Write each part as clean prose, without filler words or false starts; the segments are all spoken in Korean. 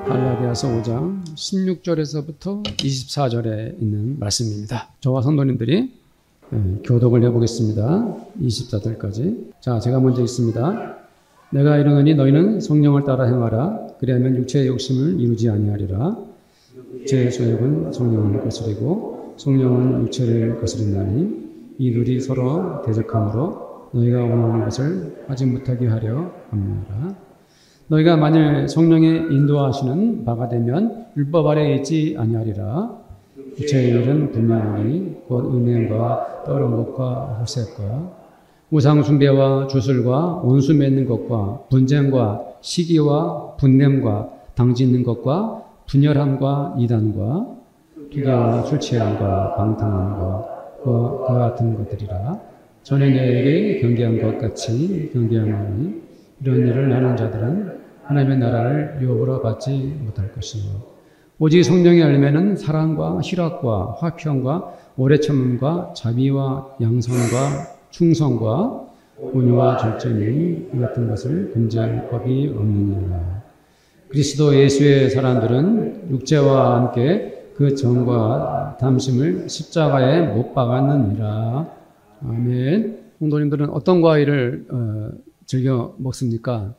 갈라디아서 5장 16절에서부터 24절에 있는 말씀입니다. 저와 성도님들이 교독을 해보겠습니다. 24절까지. 자, 제가 먼저 읽습니다. 내가 이르노니 너희는 성령을 따라 행하라. 그리하면 육체의 욕심을 이루지 아니하리라. 육체의 소욕은 성령을 거스리고 성령은 육체를 거스린다니 이 둘이 서로 대적하므로 너희가 원하는 것을 하지 못하게 하려 합니다. 너희가 만일 성령의 인도하시는 바가 되면 율법 아래에 있지 아니하리라. 육체의 일은 분명하니 곧 음행과 더러운 것과 호색과 우상 숭배와 주술과 원수 맺는 것과 분쟁과 시기와 분냄과 당짓는 것과 분열함과 이단과 투기와 술 취함과 방탕함과 그와 같은 것들이라. 전에 너에게 경계한 것 같이 경계하노니 이런 일을 하는 자들은 하나님의 나라를 유업으로 받지 못할 것이요 오직 성령의 열매는 사랑과 희락과 화평과 오래 참음과 자비와 양선과 충성과 온유와 절제니 이 같은 것을 금지할 법이 없느니라. 그리스도 예수의 사람들은 육체와 함께 그 정과 담심을 십자가에 못 박았느니라. 아멘. 성도님들은 어떤 과일을 즐겨 먹습니까?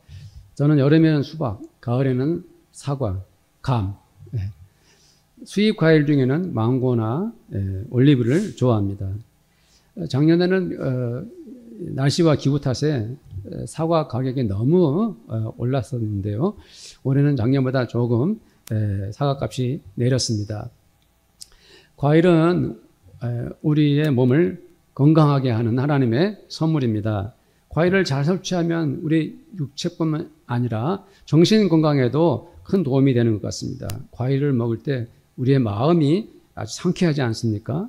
저는 여름에는 수박, 가을에는 사과, 감, 수입 과일 중에는 망고나 올리브를 좋아합니다. 작년에는 날씨와 기후 탓에 사과 가격이 너무 올랐었는데요. 올해는 작년보다 조금 사과값이 내렸습니다. 과일은 우리의 몸을 건강하게 하는 하나님의 선물입니다. 과일을 잘 섭취하면 우리 육체뿐만 아니라 정신 건강에도 큰 도움이 되는 것 같습니다. 과일을 먹을 때 우리의 마음이 아주 상쾌하지 않습니까?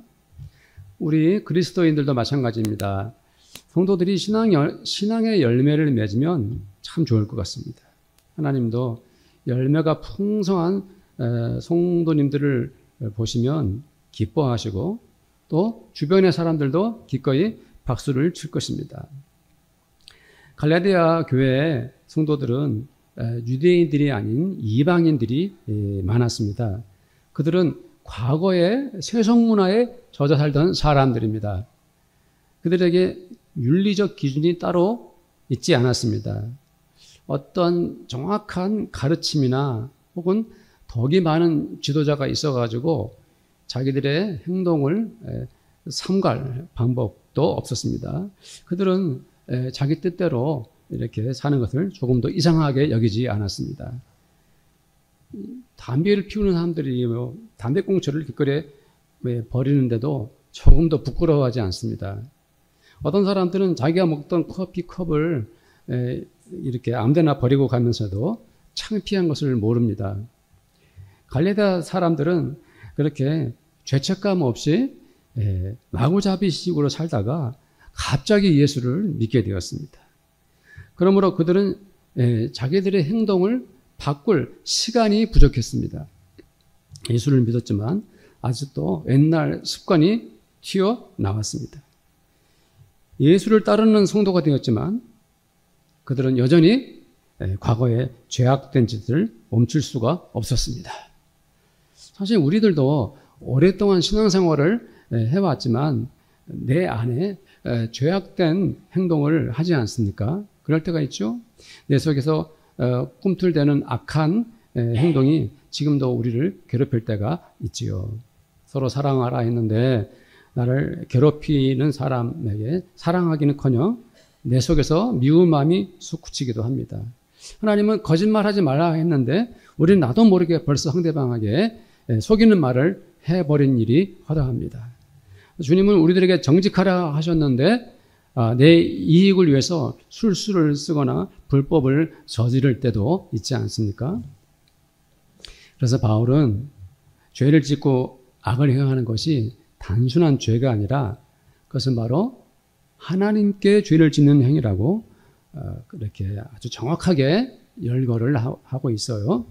우리 그리스도인들도 마찬가지입니다. 성도들이 신앙의 열매를 맺으면 참 좋을 것 같습니다. 하나님도 열매가 풍성한 성도님들을 보시면 기뻐하시고 또 주변의 사람들도 기꺼이 박수를 칠 것입니다. 갈라디아 교회의 성도들은 유대인들이 아닌 이방인들이 많았습니다. 그들은 과거의 세속문화에 젖어 살던 사람들입니다. 그들에게 윤리적 기준이 따로 있지 않았습니다. 어떤 정확한 가르침이나 혹은 덕이 많은 지도자가 있어가지고 자기들의 행동을 삼갈 방법도 없었습니다. 그들은 자기 뜻대로 이렇게 사는 것을 조금 더 이상하게 여기지 않았습니다. 담배를 피우는 사람들이 담배꽁초를 길거리에 버리는데도 조금 더 부끄러워하지 않습니다. 어떤 사람들은 자기가 먹던 커피 컵을 이렇게 아무데나 버리고 가면서도 창피한 것을 모릅니다. 갈라디아 사람들은 그렇게 죄책감 없이 마구잡이식으로 살다가 갑자기 예수를 믿게 되었습니다. 그러므로 그들은 자기들의 행동을 바꿀 시간이 부족했습니다. 예수를 믿었지만 아직도 옛날 습관이 튀어나왔습니다. 예수를 따르는 성도가 되었지만 그들은 여전히 과거의 죄악된 짓을 멈출 수가 없었습니다. 사실 우리들도 오랫동안 신앙생활을 해왔지만 내 안에 죄악된 행동을 하지 않습니까? 그럴 때가 있죠. 내 속에서 꿈틀대는 악한 행동이 지금도 우리를 괴롭힐 때가 있지요. 서로 사랑하라 했는데 나를 괴롭히는 사람에게 사랑하기는커녕 내 속에서 미운 마음이 솟구치기도 합니다. 하나님은 거짓말하지 말라 했는데 우리는 나도 모르게 벌써 상대방에게 속이는 말을 해버린 일이 허다합니다. 주님은 우리들에게 정직하라 하셨는데 내 이익을 위해서 술수를 쓰거나 불법을 저지를 때도 있지 않습니까? 그래서 바울은 죄를 짓고 악을 행하는 것이 단순한 죄가 아니라 그것은 바로 하나님께 죄를 짓는 행위라고 그렇게 아주 정확하게 열거를 하고 있어요.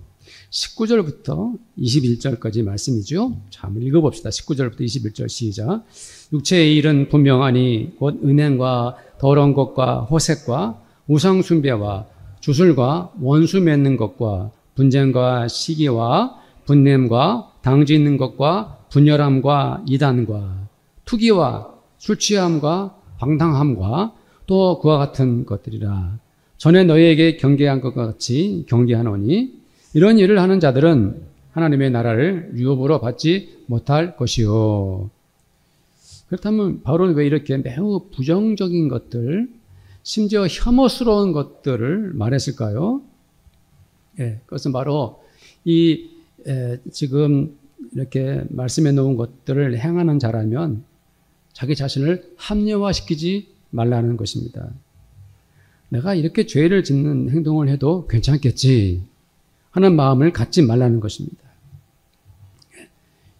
19절부터 21절까지 말씀이죠. 자, 한번 읽어봅시다. 19절부터 21절 시작. 육체의 일은 분명하니 곧 은행과 더러운 것과 호색과 우상 숭배와 주술과 원수 맺는 것과 분쟁과 시기와 분냄과 당지 있는 것과 분열함과 이단과 투기와 술 취함과 방탕함과 또 그와 같은 것들이라. 전에 너희에게 경계한 것과 같이 경계하노니 이런 일을 하는 자들은 하나님의 나라를 유업으로 받지 못할 것이요. 그렇다면 바울은 왜 이렇게 매우 부정적인 것들, 심지어 혐오스러운 것들을 말했을까요? 그것은 바로 지금 이렇게 말씀해 놓은 것들을 행하는 자라면 자기 자신을 합리화시키지 말라는 것입니다. 내가 이렇게 죄를 짓는 행동을 해도 괜찮겠지 하는 마음을 갖지 말라는 것입니다.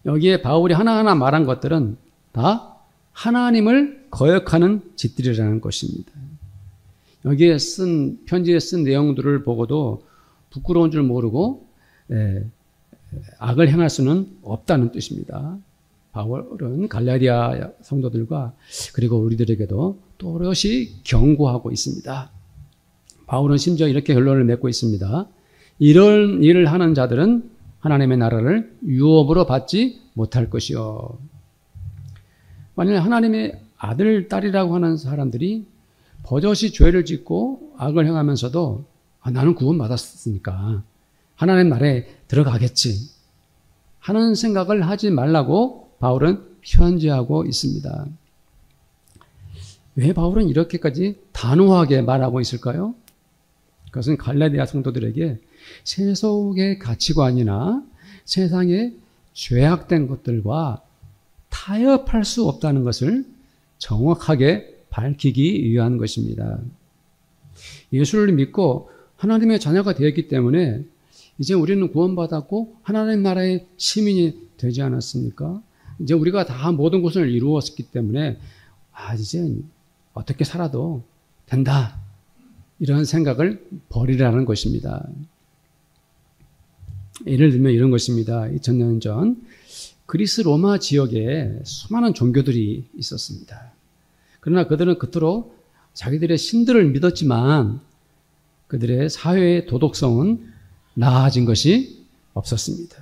여기에 바울이 하나하나 말한 것들은 다 하나님을 거역하는 짓들이라는 것입니다. 여기에 편지에 쓴 내용들을 보고도 부끄러운 줄 모르고 악을 행할 수는 없다는 뜻입니다. 바울은 갈라디아 성도들과 그리고 우리들에게도 또렷이 경고하고 있습니다. 바울은 심지어 이렇게 결론을 맺고 있습니다. 이런 일을 하는 자들은 하나님의 나라를 유업으로 받지 못할 것이요. 만일 하나님의 아들, 딸이라고 하는 사람들이 버젓이 죄를 짓고 악을 행하면서도 나는 구원받았으니까 하나님 나라에 들어가겠지 하는 생각을 하지 말라고 바울은 편지하고 있습니다. 왜 바울은 이렇게까지 단호하게 말하고 있을까요? 그것은 갈라디아 성도들에게 세속의 가치관이나 세상의 죄악된 것들과 타협할 수 없다는 것을 정확하게 밝히기 위한 것입니다. 예수를 믿고 하나님의 자녀가 되었기 때문에 이제 우리는 구원받았고 하나님 나라의 시민이 되지 않았습니까? 이제 우리가 다 모든 것을 이루었기 때문에 이제 어떻게 살아도 된다. 이런 생각을 버리라는 것입니다. 예를 들면 이런 것입니다. 2000년 전 그리스 로마 지역에 수많은 종교들이 있었습니다. 그러나 그들은 그토록 자기들의 신들을 믿었지만 그들의 사회의 도덕성은 나아진 것이 없었습니다.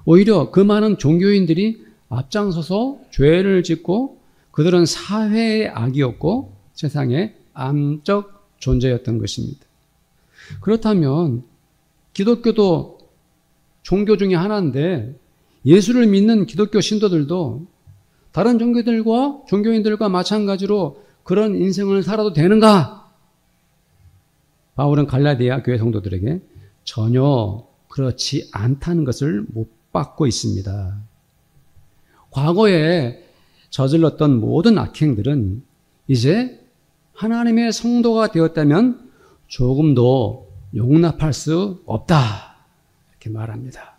오히려 그 많은 종교인들이 앞장서서 죄를 짓고 그들은 사회의 악이었고 세상의 암적 존재였던 것입니다. 그렇다면 기독교도 종교 중에 하나인데 예수를 믿는 기독교 신도들도 다른 종교들과 종교인들과 마찬가지로 그런 인생을 살아도 되는가? 바울은 갈라디아 교회 성도들에게 전혀 그렇지 않다는 것을 못 받고 있습니다. 과거에 저질렀던 모든 악행들은 이제 하나님의 성도가 되었다면 조금도 용납할 수 없다. 이렇게 말합니다.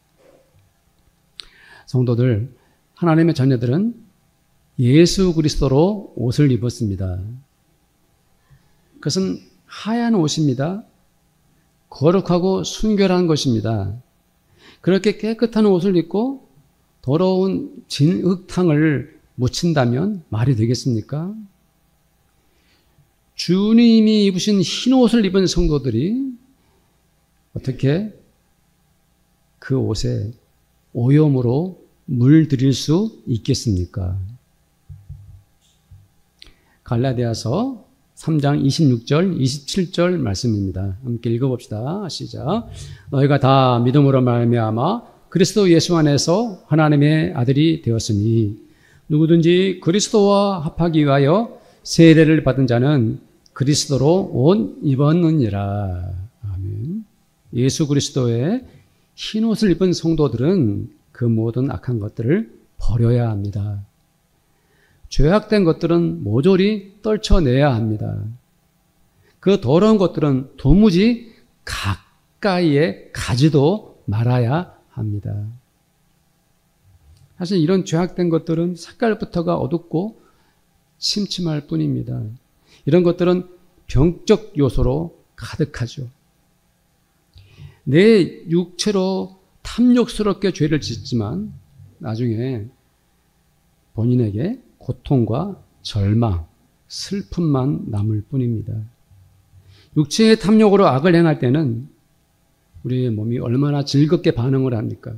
성도들, 하나님의 자녀들은 예수 그리스도로 옷을 입었습니다. 그것은 하얀 옷입니다. 거룩하고 순결한 것입니다. 그렇게 깨끗한 옷을 입고 더러운 진흙탕을 묻힌다면 말이 되겠습니까? 주님이 입으신 흰 옷을 입은 성도들이 어떻게 그 옷에 오염으로 물들일 수 있겠습니까? 갈라디아서 3장 26절, 27절 말씀입니다. 함께 읽어봅시다. 시작. 너희가 다 믿음으로 말미암아 그리스도 예수 안에서 하나님의 아들이 되었으니 누구든지 그리스도와 합하기 위하여 세례를 받은 자는 그리스도로 옷 입었느니라. 아멘. 예수 그리스도의 흰 옷을 입은 성도들은 그 모든 악한 것들을 버려야 합니다. 죄악된 것들은 모조리 떨쳐내야 합니다. 그 더러운 것들은 도무지 가까이에 가지도 말아야 합니다. 사실 이런 죄악된 것들은 색깔부터가 어둡고 침침할 뿐입니다. 이런 것들은 병적 요소로 가득하죠. 내 육체로 탐욕스럽게 죄를 짓지만 나중에 본인에게 고통과 절망, 슬픔만 남을 뿐입니다. 육체의 탐욕으로 악을 행할 때는 우리의 몸이 얼마나 즐겁게 반응을 합니까?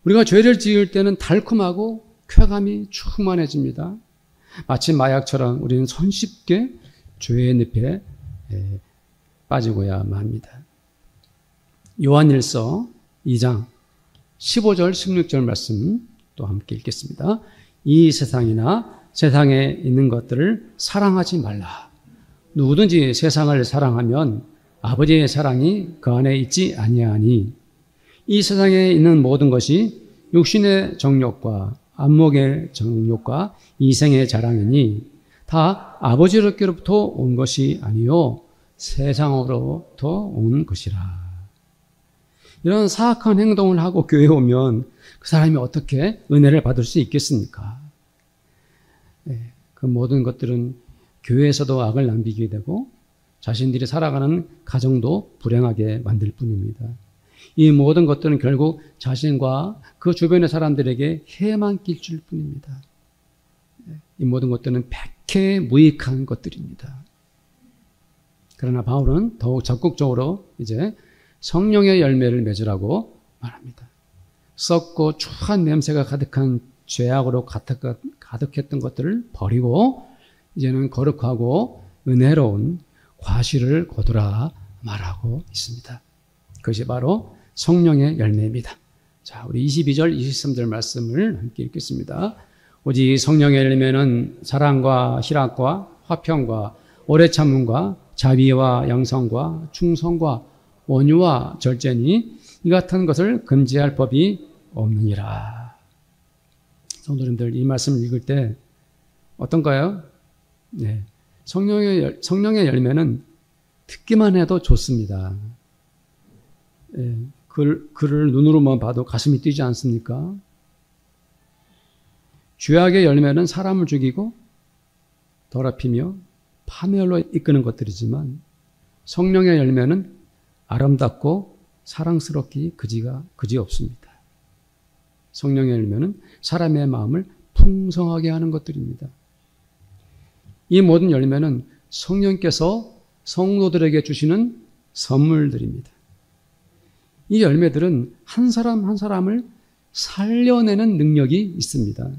우리가 죄를 지을 때는 달콤하고 쾌감이 충만해집니다. 마치 마약처럼 우리는 손쉽게 죄의 늪에 빠지고야만 합니다. 요한일서 2장 15절 16절 말씀 또 함께 읽겠습니다. 이 세상이나 세상에 있는 것들을 사랑하지 말라. 누구든지 세상을 사랑하면 아버지의 사랑이 그 안에 있지 아니하니 이 세상에 있는 모든 것이 육신의 정욕과 안목의 정욕과 이생의 자랑이니 다 아버지로부터 온 것이 아니요 세상으로부터 온 것이라. 이런 사악한 행동을 하고 교회에 오면 그 사람이 어떻게 은혜를 받을 수 있겠습니까? 그 모든 것들은 교회에서도 악을 남기게 되고 자신들이 살아가는 가정도 불행하게 만들 뿐입니다. 이 모든 것들은 결국 자신과 그 주변의 사람들에게 해만 끼칠 뿐입니다. 이 모든 것들은 백해 무익한 것들입니다. 그러나 바울은 더욱 적극적으로 이제 성령의 열매를 맺으라고 말합니다. 썩고 추한 냄새가 가득한 죄악으로 가득했던 것들을 버리고 이제는 거룩하고 은혜로운 과실을 거두라 말하고 있습니다. 그것이 바로 성령의 열매입니다. 자, 우리 22절, 23절 말씀을 함께 읽겠습니다. 오직 성령의 열매는 사랑과 희락과 화평과 오래 참음과 자비와 양성과 충성과 온유와 절제니 이 같은 것을 금지할 법이 없느니라. 성도님들, 이 말씀을 읽을 때 어떤가요? 네. 성령의 열매는 듣기만 해도 좋습니다. 네. 글을 눈으로만 봐도 가슴이 뛰지 않습니까? 죄악의 열매는 사람을 죽이고 더럽히며 파멸로 이끄는 것들이지만 성령의 열매는 아름답고 사랑스럽기 그지 없습니다. 성령의 열매는 사람의 마음을 풍성하게 하는 것들입니다. 이 모든 열매는 성령께서 성도들에게 주시는 선물들입니다. 이 열매들은 한 사람 한 사람을 살려내는 능력이 있습니다.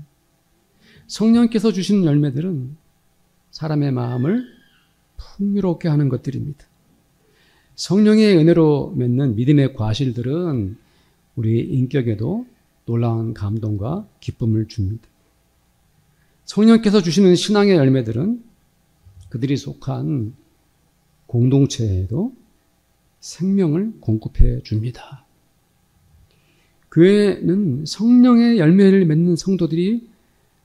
성령께서 주시는 열매들은 사람의 마음을 풍요롭게 하는 것들입니다. 성령의 은혜로 맺는 믿음의 과실들은 우리 인격에도 놀라운 감동과 기쁨을 줍니다. 성령께서 주시는 신앙의 열매들은 그들이 속한 공동체에도 생명을 공급해 줍니다. 교회는 성령의 열매를 맺는 성도들이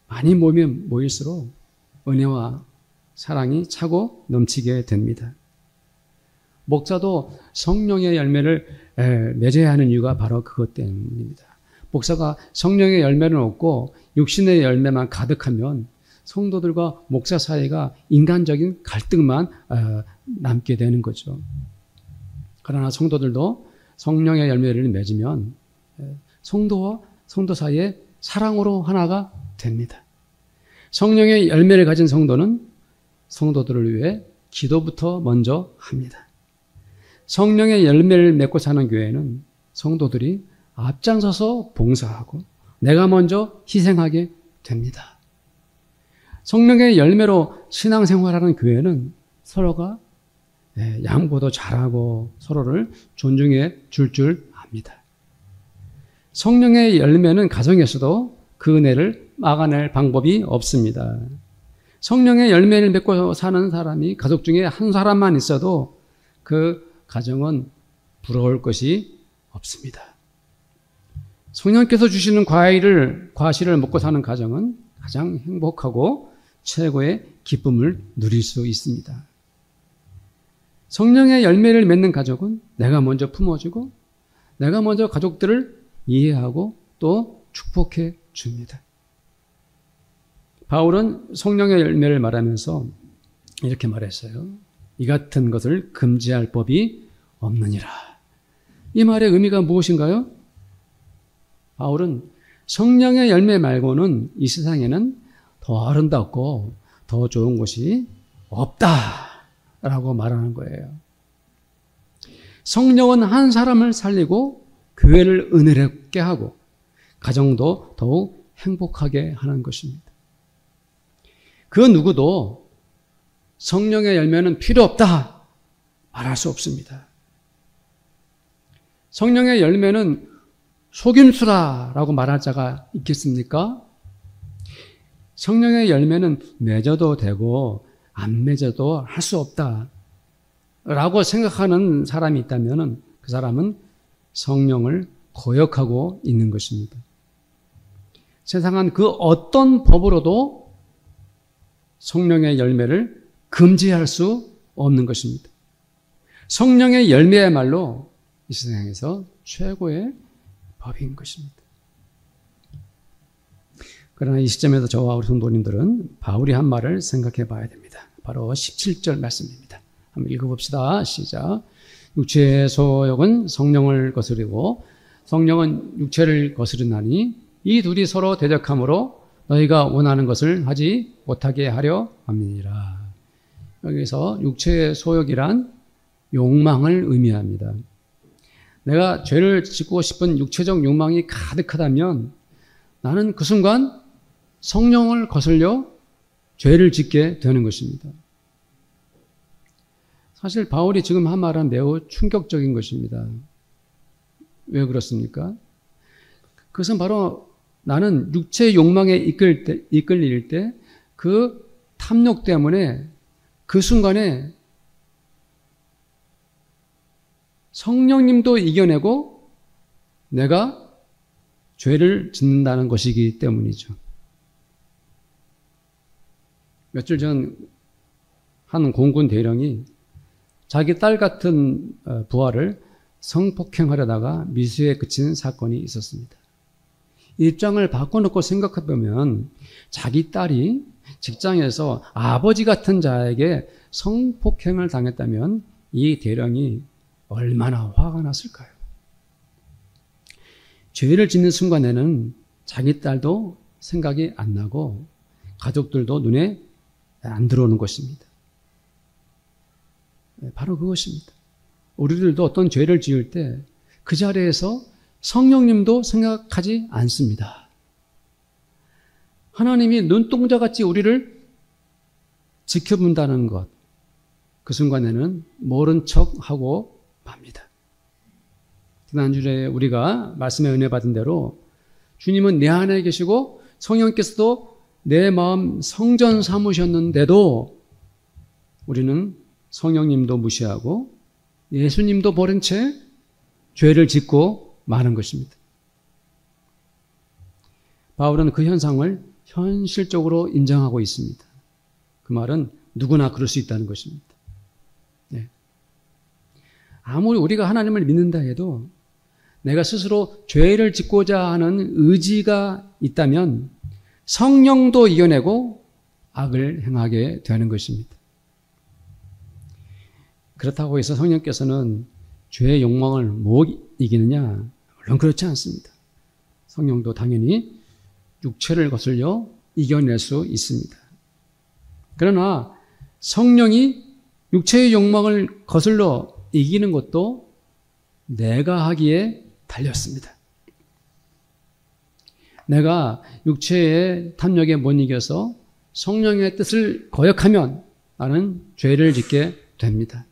많이 모일수록 은혜와 사랑이 차고 넘치게 됩니다. 목사도 성령의 열매를 맺어야 하는 이유가 바로 그것 때문입니다. 목사가 성령의 열매를 얻고 육신의 열매만 가득하면 성도들과 목사 사이가 인간적인 갈등만 남게 되는 거죠. 그러나 성도들도 성령의 열매를 맺으면 성도와 성도 사이에 사랑으로 하나가 됩니다. 성령의 열매를 가진 성도는 성도들을 위해 기도부터 먼저 합니다. 성령의 열매를 맺고 사는 교회는 성도들이 앞장서서 봉사하고 내가 먼저 희생하게 됩니다. 성령의 열매로 신앙생활하는 교회는 서로가 양보도 잘하고 서로를 존중해 줄 압니다. 성령의 열매는 가정에서도 그 은혜를 막아낼 방법이 없습니다. 성령의 열매를 맺고 사는 사람이 가족 중에 한 사람만 있어도 그 가정은 부러울 것이 없습니다. 성령께서 주시는 과실을 먹고 사는 가정은 가장 행복하고 최고의 기쁨을 누릴 수 있습니다. 성령의 열매를 맺는 가족은 내가 먼저 품어주고 내가 먼저 가족들을 이해하고 또 축복해 줍니다. 바울은 성령의 열매를 말하면서 이렇게 말했어요. 이 같은 것을 금지할 법이 없느니라. 이 말의 의미가 무엇인가요? 바울은 성령의 열매 말고는 이 세상에는 더 아름답고 더 좋은 것이 없다라고 말하는 거예요. 성령은 한 사람을 살리고 교회를 은혜롭게 하고 가정도 더욱 행복하게 하는 것입니다. 그 누구도 성령의 열매는 필요 없다 말할 수 없습니다. 성령의 열매는 속임수라라고 말할 자가 있겠습니까? 성령의 열매는 맺어도 되고 안 맺어도 할 수 없다 라고 생각하는 사람이 있다면 그 사람은 성령을 거역하고 있는 것입니다. 세상은 그 어떤 법으로도 성령의 열매를 금지할 수 없는 것입니다. 성령의 열매야말로 이 세상에서 최고의 법인 것입니다. 그러나 이 시점에서 저와 우리 성도님들은 바울이 한 말을 생각해 봐야 됩니다. 바로 17절 말씀입니다. 한번 읽어봅시다. 시작. 육체의 소욕은 성령을 거스르고 성령은 육체를 거스르나니 이 둘이 서로 대적함으로 너희가 원하는 것을 하지 못하게 하려 함이니라. 여기서 육체의 소욕이란 욕망을 의미합니다. 내가 죄를 짓고 싶은 육체적 욕망이 가득하다면 나는 그 순간 성령을 거슬려 죄를 짓게 되는 것입니다. 사실 바울이 지금 한 말은 매우 충격적인 것입니다. 왜 그렇습니까? 그것은 바로 나는 육체의 욕망에 이끌릴 때 그 탐욕 때문에 그 순간에 성령님도 이겨내고 내가 죄를 짓는다는 것이기 때문이죠. 며칠 전 한 공군 대령이 자기 딸 같은 부하를 성폭행하려다가 미수에 그친 사건이 있었습니다. 입장을 바꿔놓고 생각해보면 자기 딸이 직장에서 아버지 같은 자에게 성폭행을 당했다면 이 대령이 얼마나 화가 났을까요? 죄를 짓는 순간에는 자기 딸도 생각이 안 나고 가족들도 눈에 안 들어오는 것입니다. 바로 그것입니다. 우리들도 어떤 죄를 지을 때 그 자리에서 성령님도 생각하지 않습니다. 하나님이 눈동자같이 우리를 지켜본다는 것, 그 순간에는 모른 척하고 맙니다. 지난주에 우리가 말씀에 은혜 받은 대로 주님은 내 안에 계시고 성령께서도 내 마음 성전 삼으셨는데도 우리는 성령님도 무시하고 예수님도 버린 채 죄를 짓고 마는 것입니다. 바울은 그 현상을 현실적으로 인정하고 있습니다. 그 말은 누구나 그럴 수 있다는 것입니다. 네. 아무리 우리가 하나님을 믿는다 해도 내가 스스로 죄를 짓고자 하는 의지가 있다면 성령도 이겨내고 악을 행하게 되는 것입니다. 그렇다고 해서 성령께서는 죄의 욕망을 못 이기느냐? 물론 그렇지 않습니다. 성령도 당연히 육체를 거슬려 이겨낼 수 있습니다. 그러나 성령이 육체의 욕망을 거슬러 이기는 것도 내가 하기에 달렸습니다. 내가 육체의 탐욕에 못 이겨서 성령의 뜻을 거역하면 나는 죄를 짓게 됩니다.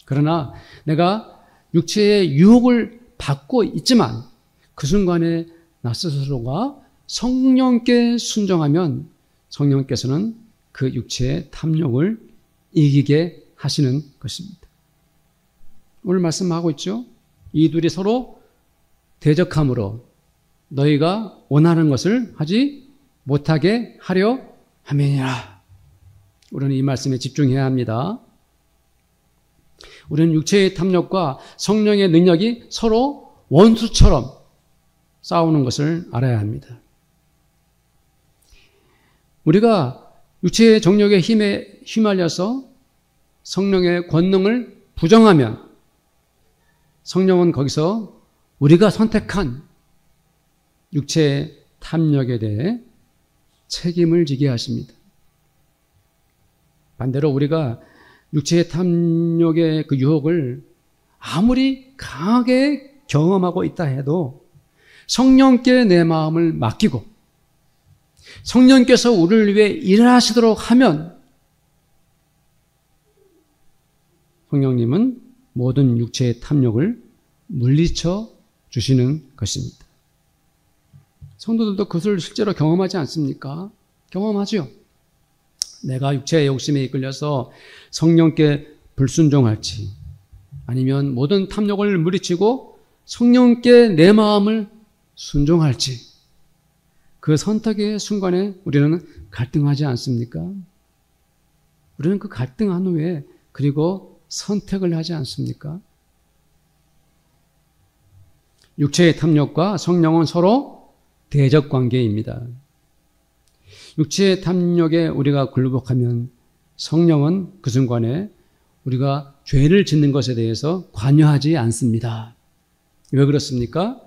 그러나 내가 육체의 유혹을 받고 있지만 그 순간에 나 스스로가 성령께 순종하면 성령께서는 그 육체의 탐욕을 이기게 하시는 것입니다. 오늘 말씀하고 있죠. 이 둘이 서로 대적함으로 너희가 원하는 것을 하지 못하게 하려 함이니라. 우리는 이 말씀에 집중해야 합니다. 우리는 육체의 탐욕과 성령의 능력이 서로 원수처럼 싸우는 것을 알아야 합니다. 우리가 육체의 정욕의 힘에 휘말려서 성령의 권능을 부정하면 성령은 거기서 우리가 선택한 육체의 탐욕에 대해 책임을 지게 하십니다. 반대로 우리가 육체의 탐욕의 그 유혹을 아무리 강하게 경험하고 있다 해도 성령께 내 마음을 맡기고 성령께서 우리를 위해 일하시도록 하면 성령님은 모든 육체의 탐욕을 물리쳐 주시는 것입니다. 성도들도 그것을 실제로 경험하지 않습니까? 경험하죠. 내가 육체의 욕심에 이끌려서 성령께 불순종할지 아니면 모든 탐욕을 물리치고 성령께 내 마음을 순종할지 그 선택의 순간에 우리는 갈등하지 않습니까? 우리는 그 갈등한 후에 그리고 선택을 하지 않습니까? 육체의 탐욕과 성령은 서로 대적 관계입니다. 육체의 탐욕에 우리가 굴복하면 성령은 그 순간에 우리가 죄를 짓는 것에 대해서 관여하지 않습니다. 왜 그렇습니까?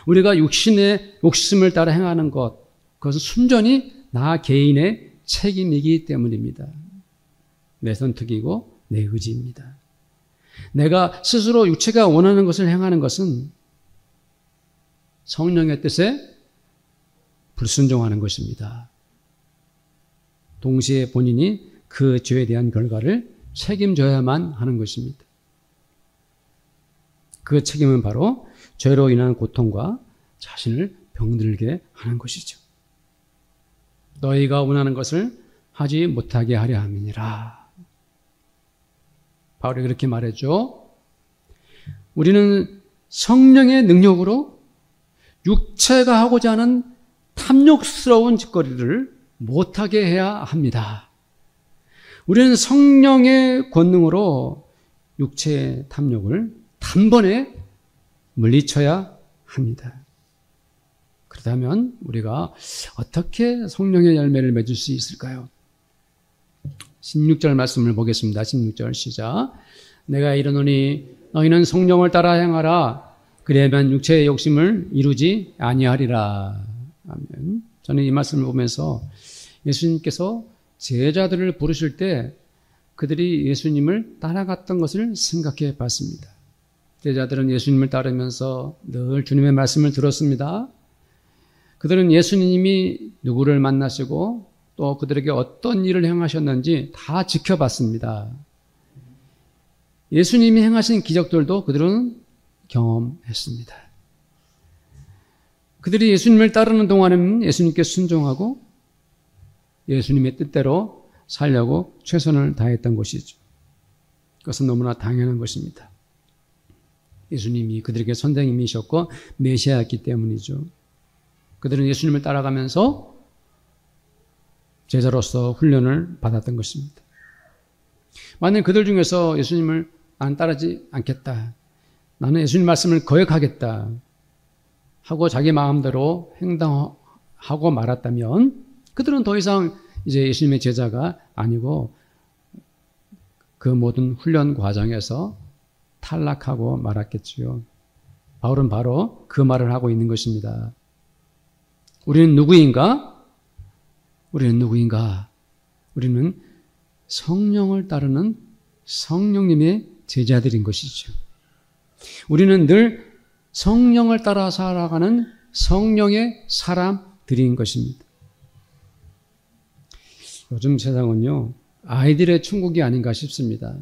우리가 육신의 욕심을 따라 행하는 것, 그것은 순전히 나 개인의 책임이기 때문입니다. 내 선택이고 내 의지입니다. 내가 스스로 육체가 원하는 것을 행하는 것은 성령의 뜻에 불순종하는 것입니다. 동시에 본인이 그 죄에 대한 결과를 책임져야만 하는 것입니다. 그 책임은 바로 죄로 인한 고통과 자신을 병들게 하는 것이죠. 너희가 원하는 것을 하지 못하게 하려 함이니라. 바울이 그렇게 말했죠. 우리는 성령의 능력으로 육체가 하고자 하는 탐욕스러운 짓거리를 못하게 해야 합니다. 우리는 성령의 권능으로 육체의 탐욕을 단번에 물리쳐야 합니다. 그렇다면 우리가 어떻게 성령의 열매를 맺을 수 있을까요? 16절 말씀을 보겠습니다. 16절 시작. 내가 이르노니 너희는 성령을 따라 행하라. 그리하면 육체의 욕심을 이루지 아니하리라. 아멘. 저는 이 말씀을 보면서 예수님께서 제자들을 부르실 때 그들이 예수님을 따라갔던 것을 생각해 봤습니다. 제자들은 예수님을 따르면서 늘 주님의 말씀을 들었습니다. 그들은 예수님이 누구를 만나시고 또 그들에게 어떤 일을 행하셨는지 다 지켜봤습니다. 예수님이 행하신 기적들도 그들은 경험했습니다. 그들이 예수님을 따르는 동안에는 예수님께 순종하고 예수님의 뜻대로 살려고 최선을 다했던 것이죠. 그것은 너무나 당연한 것입니다. 예수님이 그들에게 선생님이셨고 메시아였기 때문이죠. 그들은 예수님을 따라가면서 제자로서 훈련을 받았던 것입니다. 만약 그들 중에서 예수님을 안 따르지 않겠다, 나는 예수님 말씀을 거역하겠다 하고 자기 마음대로 행동하고 말았다면 그들은 더 이상 이제 예수님의 제자가 아니고 그 모든 훈련 과정에서 탈락하고 말았겠지요. 바울은 바로 그 말을 하고 있는 것입니다. 우리는 누구인가? 우리는 성령을 따르는 성령님의 제자들인 것이죠. 우리는 늘 성령을 따라 살아가는 성령의 사람들인 것입니다. 요즘 세상은요, 아이들의 천국이 아닌가 싶습니다.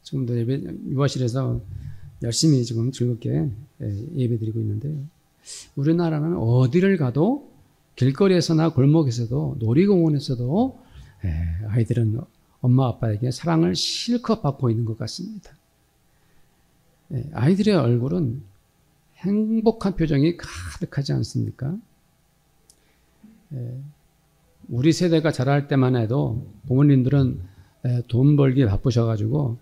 지금도 유아실에서 열심히 지금 즐겁게 예배드리고 있는데요. 우리나라는 어디를 가도 길거리에서나 골목에서도 놀이공원에서도 아이들은 엄마 아빠에게 사랑을 실컷 받고 있는 것 같습니다. 아이들의 얼굴은 행복한 표정이 가득하지 않습니까? 우리 세대가 자랄 때만 해도 부모님들은 돈 벌기에 바쁘셔가지고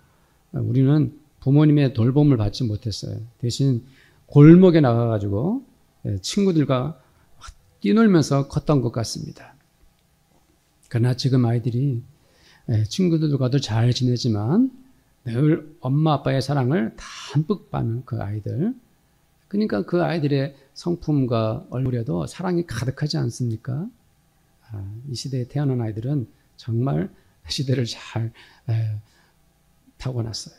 우리는 부모님의 돌봄을 받지 못했어요. 대신 골목에 나가가지고 친구들과 뛰놀면서 컸던 것 같습니다. 그러나 지금 아이들이 친구들과도 잘 지내지만 늘 엄마 아빠의 사랑을 담뿍 받는 그 아이들, 그러니까 그 아이들의 성품과 얼굴에도 사랑이 가득하지 않습니까? 이 시대에 태어난 아이들은 정말 시대를 잘 타고났어요.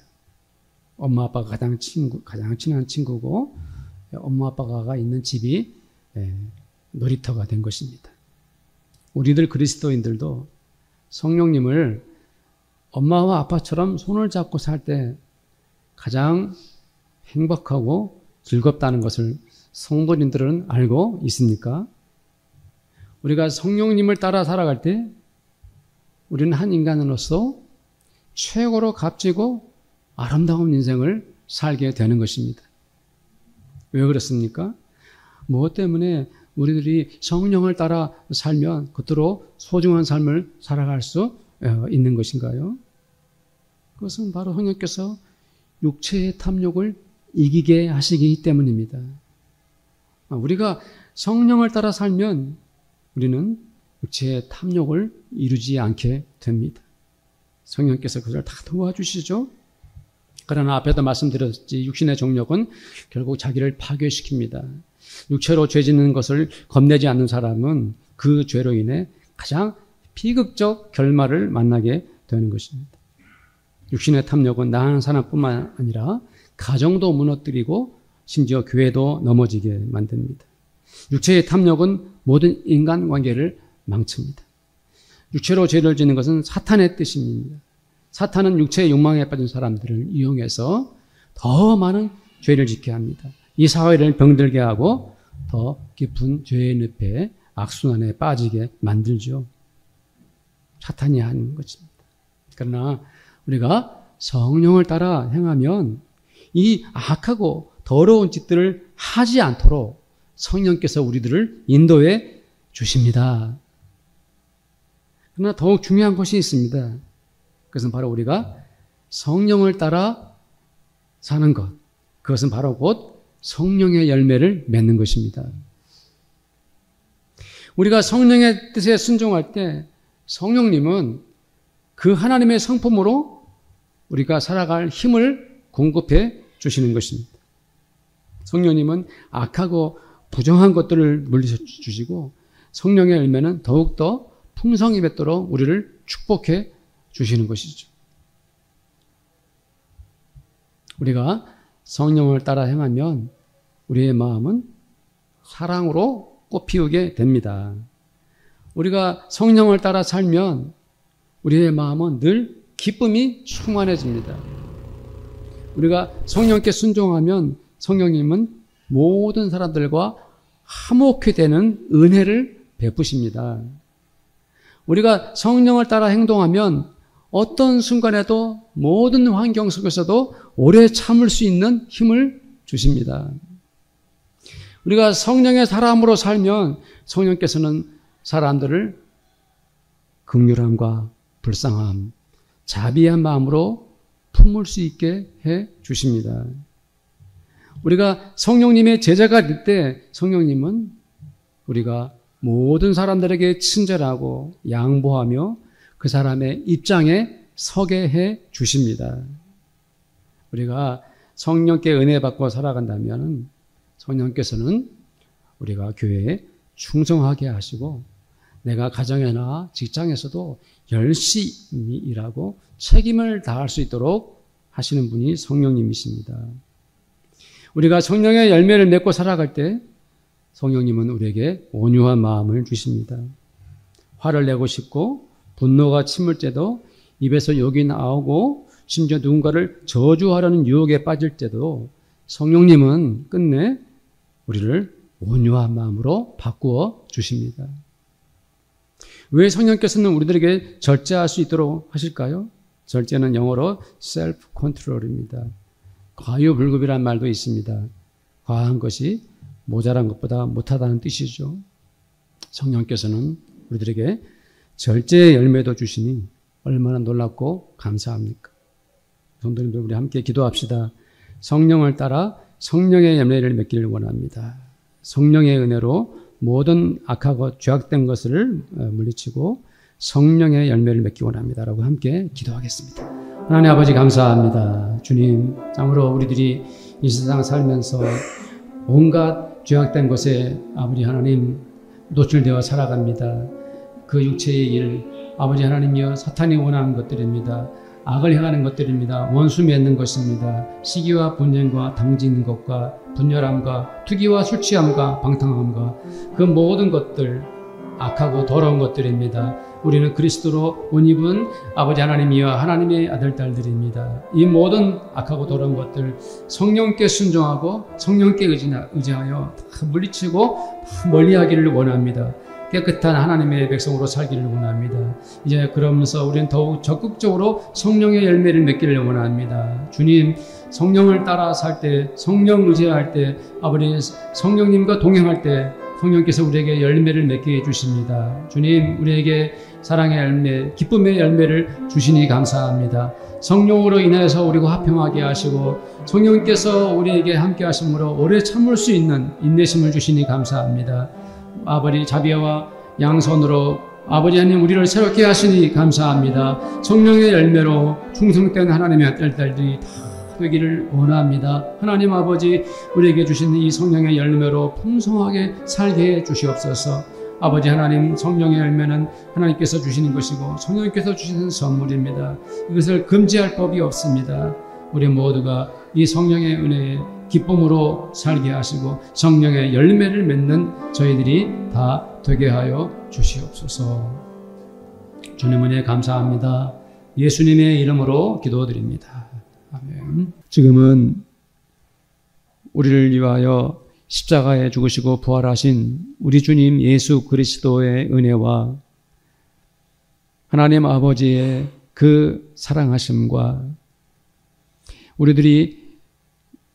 엄마 아빠가 가장 친한 친구고 엄마 아빠가 있는 집이 놀이터가 된 것입니다. 우리들 그리스도인들도 성령님을 엄마와 아빠처럼 손을 잡고 살 때 가장 행복하고 즐겁다는 것을 성도님들은 알고 있습니까? 우리가 성령님을 따라 살아갈 때 우리는 한 인간으로서 최고로 값지고 아름다운 인생을 살게 되는 것입니다. 왜 그렇습니까? 무엇 때문에 우리들이 성령을 따라 살면 그토록 소중한 삶을 살아갈 수 있는 것인가요? 그것은 바로 성령께서 육체의 탐욕을 이기게 하시기 때문입니다. 우리가 성령을 따라 살면 우리는 육체의 탐욕을 이루지 않게 됩니다. 성령께서 그것을 다 도와주시죠. 그러나 앞에도 말씀드렸지 육신의 정욕은 결국 자기를 파괴시킵니다. 육체로 죄 짓는 것을 겁내지 않는 사람은 그 죄로 인해 가장 비극적 결말을 만나게 되는 것입니다. 육신의 탐욕은 나 한 사람뿐만 아니라 가정도 무너뜨리고 심지어 교회도 넘어지게 만듭니다. 육체의 탐욕은 모든 인간관계를 망칩니다. 육체로 죄를 짓는 것은 사탄의 뜻입니다. 사탄은 육체의 욕망에 빠진 사람들을 이용해서 더 많은 죄를 짓게 합니다. 이 사회를 병들게 하고 더 깊은 죄의 늪에 악순환에 빠지게 만들죠. 사탄이 하는 것입니다. 그러나 우리가 성령을 따라 행하면 이 악하고 더러운 짓들을 하지 않도록 성령께서 우리들을 인도해 주십니다. 그러나 더욱 중요한 것이 있습니다. 그것은 바로 우리가 성령을 따라 사는 것. 그것은 바로 곧 성령의 열매를 맺는 것입니다. 우리가 성령의 뜻에 순종할 때 성령님은 그 하나님의 성품으로 우리가 살아갈 힘을 공급해 주시는 것입니다. 성령님은 악하고 부정한 것들을 물리쳐주시고 성령의 열매는 더욱더 풍성히 맺도록 우리를 축복해 주시는 것이죠. 우리가 성령을 따라 행하면 우리의 마음은 사랑으로 꽃피우게 됩니다. 우리가 성령을 따라 살면 우리의 마음은 늘 기쁨이 충만해집니다. 우리가 성령께 순종하면 성령님은 모든 사람들과 화목히 되는 은혜를 베푸십니다. 우리가 성령을 따라 행동하면 어떤 순간에도 모든 환경 속에서도 오래 참을 수 있는 힘을 주십니다. 우리가 성령의 사람으로 살면 성령께서는 사람들을 긍휼함과 불쌍함, 자비한 마음으로 품을 수 있게 해 주십니다. 우리가 성령님의 제자가 될 때 성령님은 우리가 모든 사람들에게 친절하고 양보하며 그 사람의 입장에 서게 해 주십니다. 우리가 성령께 은혜 받고 살아간다면 성령께서는 우리가 교회에 충성하게 하시고 내가 가정이나 직장에서도 열심히 일하고 책임을 다할 수 있도록 하시는 분이 성령님이십니다. 우리가 성령의 열매를 맺고 살아갈 때 성령님은 우리에게 온유한 마음을 주십니다. 화를 내고 싶고 분노가 치밀 때도 입에서 욕이 나오고 심지어 누군가를 저주하려는 유혹에 빠질 때도 성령님은 끝내 우리를 온유한 마음으로 바꾸어 주십니다. 왜 성령께서는 우리들에게 절제할 수 있도록 하실까요? 절제는 영어로 self control입니다. 과유불급이라는 말도 있습니다. 과한 것이 모자란 것보다 못하다는 뜻이죠. 성령께서는 우리들에게 절제의 열매도 주시니 얼마나 놀랍고 감사합니까? 성도님들 우리 함께 기도합시다. 성령을 따라 성령의 열매를 맺기를 원합니다. 성령의 은혜로 모든 악하고 죄악된 것을 물리치고 성령의 열매를 맺기 원합니다. 라고 함께 기도하겠습니다. 하나님 아버지 감사합니다. 주님, 참으로 우리들이 이 세상 살면서 온갖 죄악된 것에 아버지 하나님 노출되어 살아갑니다. 그 육체의 일, 아버지 하나님이여 사탄이 원하는 것들입니다. 악을 행하는 것들입니다. 원수 맺는 것입니다. 시기와 분쟁과 당짓는 것과 분열함과 투기와 술 취함과 방탕함과 그 모든 것들, 악하고 더러운 것들입니다. 우리는 그리스도로 옷 입은 아버지 하나님이여 하나님의 아들 딸들입니다. 이 모든 악하고 더러운 것들 성령께 순종하고 성령께 의지하여 다 물리치고 멀리하기를 원합니다. 깨끗한 하나님의 백성으로 살기를 원합니다. 이제 그러면서 우리는 더욱 적극적으로 성령의 열매를 맺기를 원합니다. 주님, 성령을 따라 살 때, 성령 의지할 때, 아버지 성령님과 동행할 때 성령께서 우리에게 열매를 맺게 해주십니다. 주님, 우리에게 사랑의 열매, 기쁨의 열매를 주시니 감사합니다. 성령으로 인해서 우리가 화평하게 하시고 성령께서 우리에게 함께 하심으로 오래 참을 수 있는 인내심을 주시니 감사합니다. 아버지 자비와 양손으로 아버지 하나님 우리를 새롭게 하시니 감사합니다. 성령의 열매로 충성된 하나님의 딸들이 다 되기를 원합니다. 하나님 아버지 우리에게 주신 이 성령의 열매로 풍성하게 살게 해 주시옵소서. 아버지 하나님, 성령의 열매는 하나님께서 주시는 것이고 성령께서 주시는 선물입니다. 이것을 금지할 법이 없습니다. 우리 모두가 이 성령의 은혜에 기쁨으로 살게 하시고 성령의 열매를 맺는 저희들이 다 되게 하여 주시옵소서. 주님 은혜 감사합니다. 예수님의 이름으로 기도드립니다. 아멘. 지금은 우리를 위하여 십자가에 죽으시고 부활하신 우리 주님 예수 그리스도의 은혜와 하나님 아버지의 그 사랑하심과 우리들이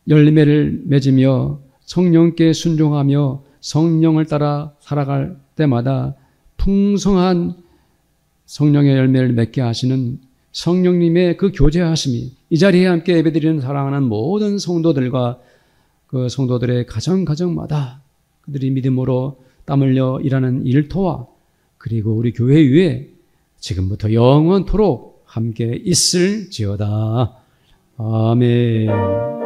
열매를 맺으며 성령께 순종하며 성령을 따라 살아갈 때마다 풍성한 성령의 열매를 맺게 하시는 성령님의 그 교제하심이 이 자리에 함께 예배드리는 사랑하는 모든 성도들과 그 성도들의 가정마다 그들이 믿음으로 땀 흘려 일하는 일터와 그리고 우리 교회 위에 지금부터 영원토록 함께 있을지어다. 아멘.